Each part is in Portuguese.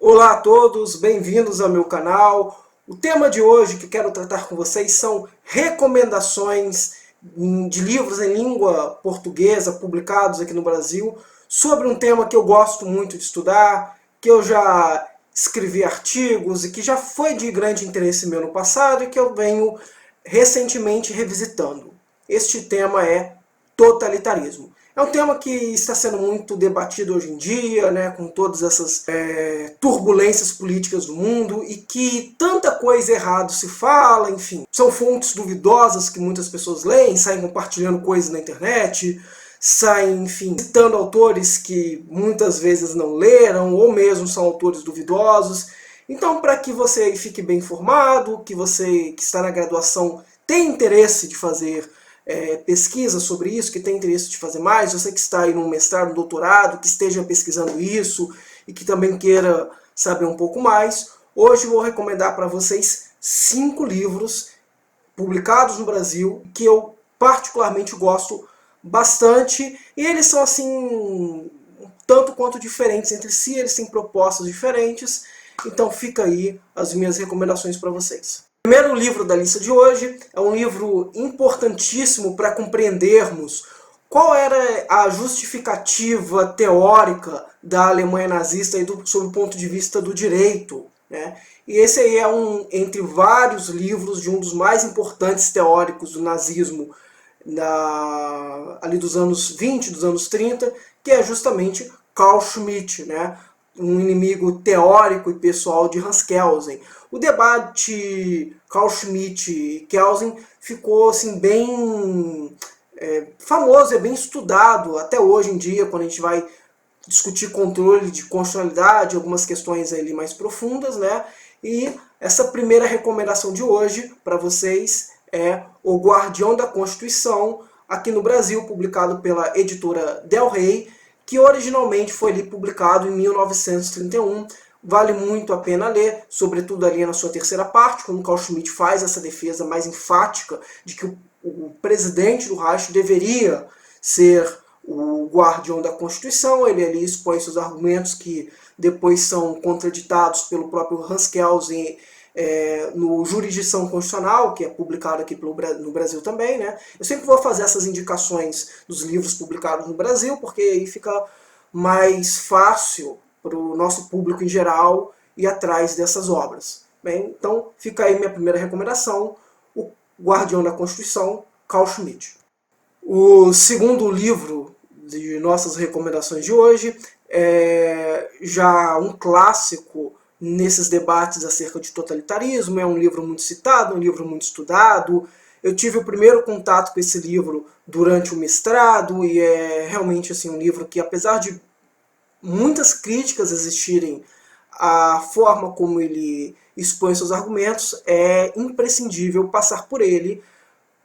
Olá a todos, bem-vindos ao meu canal. O tema de hoje que eu quero tratar com vocês são recomendações de livros em língua portuguesa publicados aqui no Brasil sobre um tema que eu gosto muito de estudar, que eu já escrevi artigos e que já foi de grande interesse meu no passado e que eu venho recentemente revisitando. Este tema é totalitarismo. É um tema que está sendo muito debatido hoje em dia, né, com todas essas turbulências políticas do mundo, e que tanta coisa errada se fala, enfim. São fontes duvidosas que muitas pessoas leem, saem compartilhando coisas na internet, saem, enfim, citando autores que muitas vezes não leram, ou mesmo são autores duvidosos. Então, para que você fique bem informado, que você que está na graduação tem interesse de fazer pesquisa sobre isso, que tem interesse de fazer mais, você que está aí no mestrado, no doutorado, que esteja pesquisando isso e que também queira saber um pouco mais, hoje vou recomendar para vocês 5 livros publicados no Brasil que eu particularmente gosto bastante, e eles são assim um tanto quanto diferentes entre si, eles têm propostas diferentes, então fica aí as minhas recomendações para vocês. O primeiro livro da lista de hoje é um livro importantíssimo para compreendermos qual era a justificativa teórica da Alemanha nazista sob o ponto de vista do direito, né? E esse aí é entre vários livros de um dos mais importantes teóricos do nazismo ali dos anos 20, dos anos 30, que é justamente Carl Schmitt, né? Um inimigo teórico e pessoal de Hans Kelsen. O debate Carl Schmitt e Kelsen ficou assim, bem famoso, é bem estudado até hoje em dia, quando a gente vai discutir controle de constitucionalidade, algumas questões ali mais profundas, né? E essa primeira recomendação de hoje para vocês é O Guardião da Constituição, aqui no Brasil, publicado pela editora Del Rey, que originalmente foi ali publicado em 1931. Vale muito a pena ler, sobretudo ali na sua terceira parte, quando Carl Schmitt faz essa defesa mais enfática de que o presidente do Reich deveria ser o guardião da Constituição. Ele ali expõe seus argumentos que depois são contraditados pelo próprio Hans Kelsen no Jurisdição Constitucional, que é publicado aqui no Brasil também, né? Eu sempre vou fazer essas indicações dos livros publicados no Brasil, porque aí fica mais fácil para o nosso público em geral ir atrás dessas obras. Bem, então fica aí minha primeira recomendação, O Guardião da Constituição, Carl Schmitt. O segundo livro de nossas recomendações de hoje é já um clássico nesses debates acerca de totalitarismo, é um livro muito citado, um livro muito estudado. Eu tive o primeiro contato com esse livro durante o mestrado, e é realmente assim, um livro que, apesar de muitas críticas existirem à forma como ele expõe seus argumentos, é imprescindível passar por ele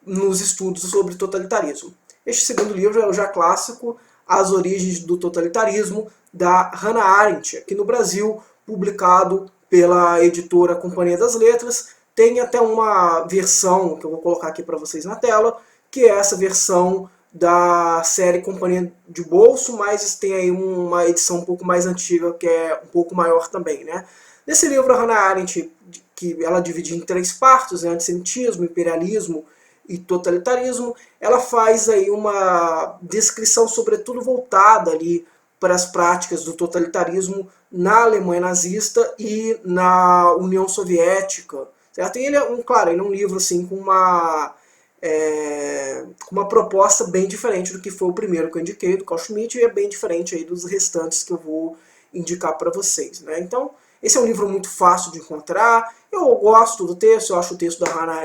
nos estudos sobre totalitarismo. Este segundo livro é o já clássico, As Origens do Totalitarismo, da Hannah Arendt, aqui no Brasil, publicado pela editora Companhia das Letras. Tem até uma versão que eu vou colocar aqui para vocês na tela, que é essa versão da série Companhia de Bolso, mas tem aí uma edição um pouco mais antiga, que é um pouco maior também, né? Nesse livro, a Hannah Arendt, que ela divide em 3 partes, né, antissemitismo, imperialismo e totalitarismo, ela faz aí uma descrição sobretudo voltada ali para as práticas do totalitarismo na Alemanha nazista e na União Soviética, certo? E ele claro, ele é um livro assim com uma proposta bem diferente do que foi o primeiro que eu indiquei, do Carl Schmitt, e é bem diferente aí dos restantes que eu vou indicar para vocês, né? Então, esse é um livro muito fácil de encontrar, eu gosto do texto, eu acho o texto da Hannah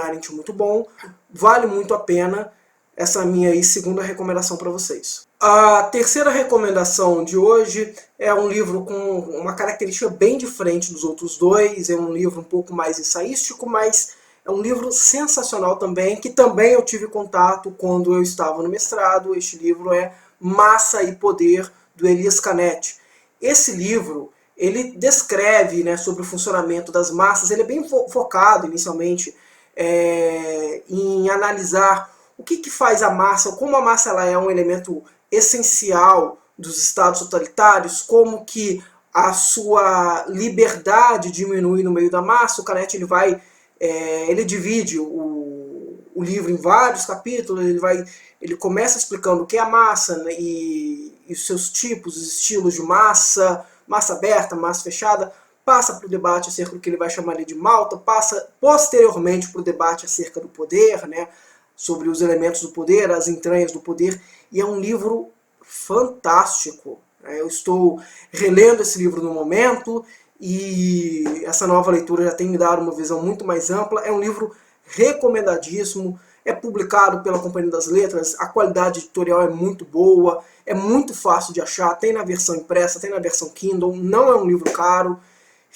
Arendt muito bom, vale muito a pena. Essa minha aí segunda recomendação para vocês. A terceira recomendação de hoje é um livro com uma característica bem diferente dos outros dois, é um livro um pouco mais ensaístico, mas é um livro sensacional também, que também eu tive contato quando eu estava no mestrado. Este livro é Massa e Poder, do Elias Canetti. Esse livro, ele descreve, né, sobre o funcionamento das massas, ele é bem focado inicialmente em analisar o que faz a massa, como a massa ela é um elemento essencial dos estados totalitários, como que a sua liberdade diminui no meio da massa. O Canetti ele divide o livro em vários capítulos. Ele começa explicando o que é a massa, né, e os seus tipos, os estilos de massa, massa aberta, massa fechada, passa para o debate acerca do que ele vai chamar ali de Malta, passa posteriormente para o debate acerca do poder, né, sobre os elementos do poder, as entranhas do poder, e é um livro fantástico. Eu estou relendo esse livro no momento e essa nova leitura já tem me dado uma visão muito mais ampla. É um livro recomendadíssimo, é publicado pela Companhia das Letras, a qualidade editorial é muito boa, é muito fácil de achar, tem na versão impressa, tem na versão Kindle, não é um livro caro.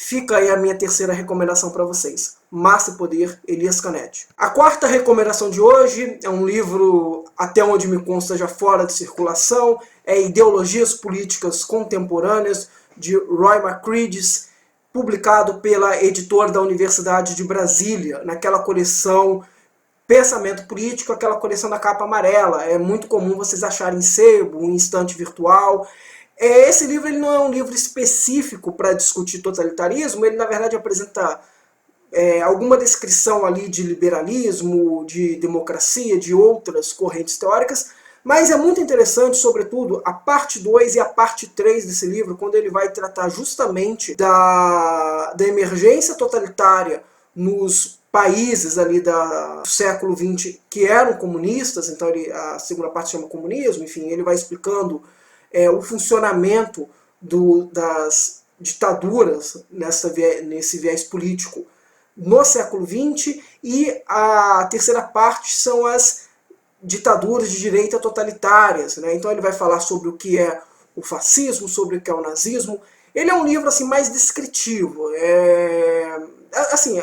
Fica aí a minha terceira recomendação para vocês. Massa e Poder, Elias Canetti. A quarta recomendação de hoje é um livro, até onde me consta, já fora de circulação, é Ideologias Políticas Contemporâneas, de Roy McCready, publicado pela editora da Universidade de Brasília, naquela coleção Pensamento Político, aquela coleção da capa amarela. É muito comum vocês acharem em sebo, em estante virtual. Esse livro ele não é um livro específico para discutir totalitarismo, ele na verdade apresenta alguma descrição ali de liberalismo, de democracia, de outras correntes teóricas, mas é muito interessante, sobretudo, a parte 2 e a parte 3 desse livro, quando ele vai tratar justamente da emergência totalitária nos países ali do século XX que eram comunistas. Então a segunda parte chama comunismo, enfim, ele vai explicando o funcionamento das ditaduras nesse viés político no século XX, e a terceira parte são as ditaduras de direita totalitárias, né? Então ele vai falar sobre o que é o fascismo, sobre o que é o nazismo. Ele é um livro assim mais descritivo. Assim,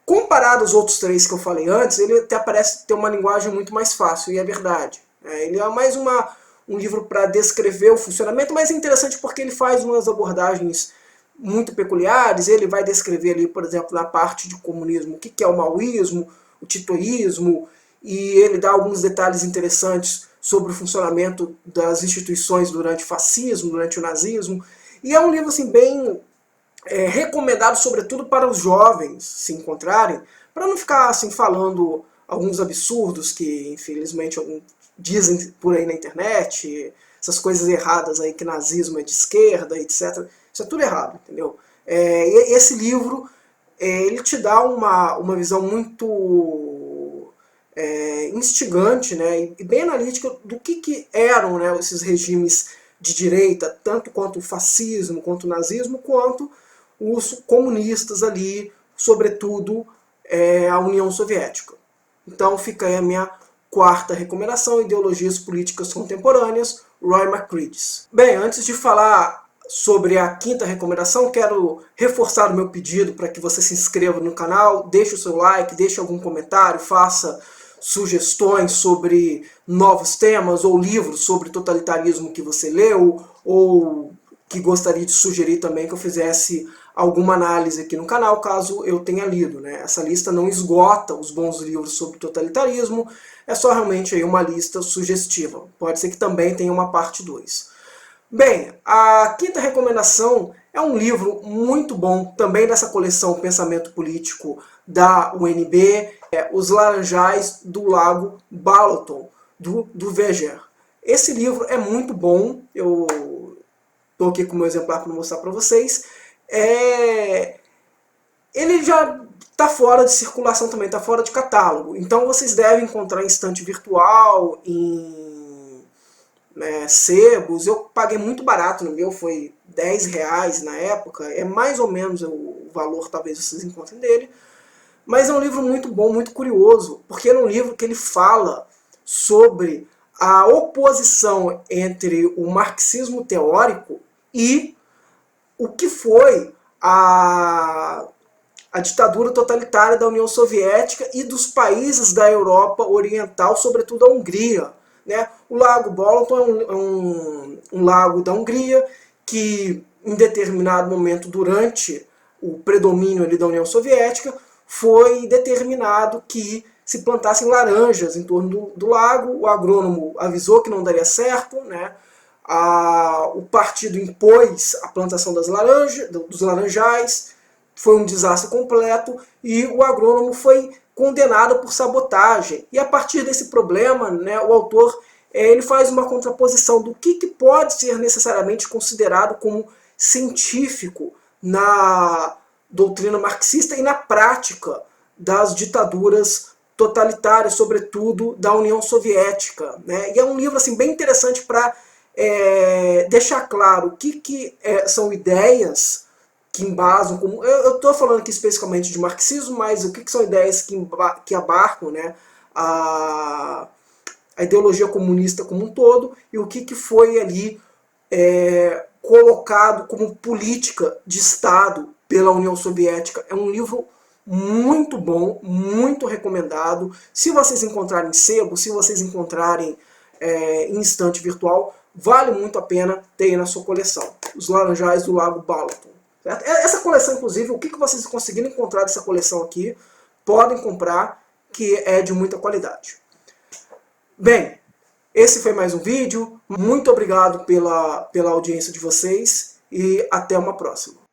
comparado aos outros três que eu falei antes, ele até parece ter uma linguagem muito mais fácil, e é verdade. Ele é mais um livro para descrever o funcionamento, mas é interessante porque ele faz umas abordagens muito peculiares. Ele vai descrever ali, por exemplo, na parte de comunismo, o que é o maoísmo, o titoísmo, e ele dá alguns detalhes interessantes sobre o funcionamento das instituições durante o fascismo, durante o nazismo. E é um livro assim, bem recomendado, sobretudo para os jovens se encontrarem, para não ficar assim, falando alguns absurdos que, infelizmente, dizem por aí na internet, essas coisas erradas aí, que nazismo é de esquerda, etc. Isso é tudo errado, entendeu? Esse livro, ele te dá uma visão muito instigante, né, e bem analítica do que eram, né, esses regimes de direita, tanto quanto o fascismo, quanto o nazismo, quanto os comunistas ali, sobretudo a União Soviética. Então fica aí a minha quarta recomendação, Ideologias Políticas Contemporâneas, Roy McCready. Bem, antes de falar sobre a quinta recomendação, quero reforçar o meu pedido para que você se inscreva no canal, deixe o seu like, deixe algum comentário, faça sugestões sobre novos temas ou livros sobre totalitarismo que você leu, ou que gostaria de sugerir também que eu fizesse alguma análise aqui no canal, caso eu tenha lido, né? Essa lista não esgota os bons livros sobre totalitarismo, é só realmente aí uma lista sugestiva. Pode ser que também tenha uma parte 2. Bem, a quinta recomendação é um livro muito bom, também dessa coleção Pensamento Político da UNB, Os Laranjais do Lago Balaton, do Weger. Esse livro é muito bom, eu estou aqui com o meu exemplar para mostrar para vocês. Ele já está fora de circulação também, está fora de catálogo, então vocês devem encontrar em estante virtual, em sebos. Eu paguei muito barato no meu, foi R$10 na época, é mais ou menos o valor, talvez vocês encontrem dele, mas é um livro muito bom, muito curioso, porque é um livro que ele fala sobre a oposição entre o marxismo teórico e o que foi a ditadura totalitária da União Soviética e dos países da Europa Oriental, sobretudo a Hungria, né? O Lago Balaton é um lago da Hungria que, em determinado momento, durante o predomínio ali da União Soviética, foi determinado que se plantassem laranjas em torno do lago. O agrônomo avisou que não daria certo, né? o partido impôs a plantação dos laranjais, foi um desastre completo e o agrônomo foi condenado por sabotagem. E a partir desse problema, né, o autor ele faz uma contraposição do que pode ser necessariamente considerado como científico na doutrina marxista e na prática das ditaduras totalitárias, sobretudo da União Soviética, né? E é um livro assim, bem interessante para deixar claro o que são ideias que embasam, como eu estou falando aqui especificamente de marxismo, mas o que são ideias que abarcam, né, a ideologia comunista como um todo, e o que foi ali colocado como política de Estado pela União Soviética. É um livro muito bom, muito recomendado. Se vocês encontrarem sebo, se vocês encontrarem em estante virtual, vale muito a pena ter na sua coleção. Os Laranjais do Lago Balaton. Certo? Essa coleção, inclusive, o que vocês conseguirem encontrar dessa coleção aqui, podem comprar, que é de muita qualidade. Bem, esse foi mais um vídeo. Muito obrigado pela audiência de vocês e até uma próxima.